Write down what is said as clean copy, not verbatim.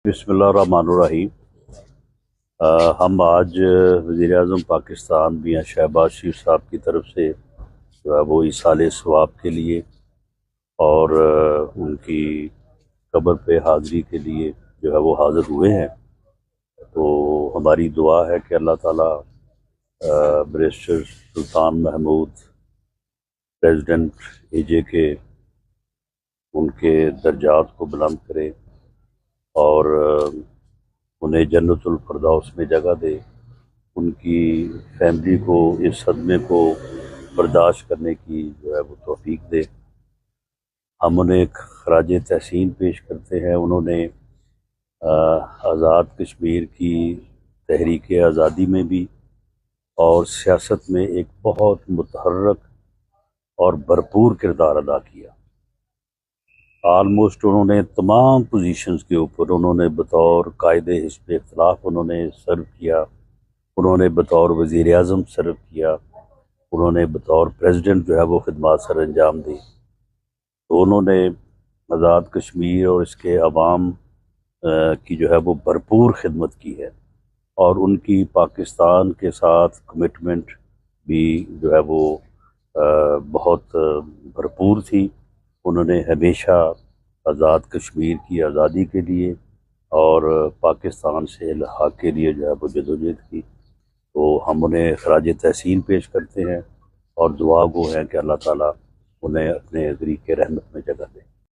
बिस्मिल्लाहिर्रहमानिर्रहीम। हम आज वज़ीर आज़म पाकिस्तान मियां शहबाज शरीफ साहब की तरफ से जो है वो इसाले सवाब के लिए और उनकी कब्र पे हाज़री के लिए जो है वो हाज़िर हुए हैं। तो हमारी दुआ है कि अल्लाह ताला बैरिस्टर सुल्तान महमूद प्रेसिडेंट AJ के उनके दर्जात को बुलंद करे और उन्हें जन्नतुल फिरदौस में जगह दे। उनकी फैमिली को इस सदमे को बर्दाश्त करने की जो है वो तौफीक दे। हम उन्हें एक खराज तहसीन पेश करते हैं। उन्होंने आज़ाद कश्मीर की तहरीक आज़ादी में भी और सियासत में एक बहुत मुतहर्रक और भरपूर किरदार अदा किया। आलमोस्ट उन्होंने तमाम पोजीशंस के ऊपर उन्होंने बतौर कायदे हिस्ब इख्तिलाफ उन्होंने सर्व किया, उन्होंने बतौर वज़ीर आज़म सर्व किया, उन्होंने बतौर प्रेसिडेंट जो है वो खिदमत सर अंजाम दी। तो उन्होंने आज़ाद कश्मीर और इसके अवाम की जो है वो भरपूर खिदमत की है और उनकी पाकिस्तान के साथ कमिटमेंट भी जो है वो बहुत भरपूर थी। उन्होंने हमेशा आज़ाद कश्मीर की आज़ादी के लिए और पाकिस्तान से इल्हाक़ के लिए जो है वो जदोजहद की। तो हम उन्हें खराज तहसीन पेश करते हैं और दुआ गो हैं कि अल्लाह ताला उन्हें अपने ज़रीक़े रहमत में जगह दे।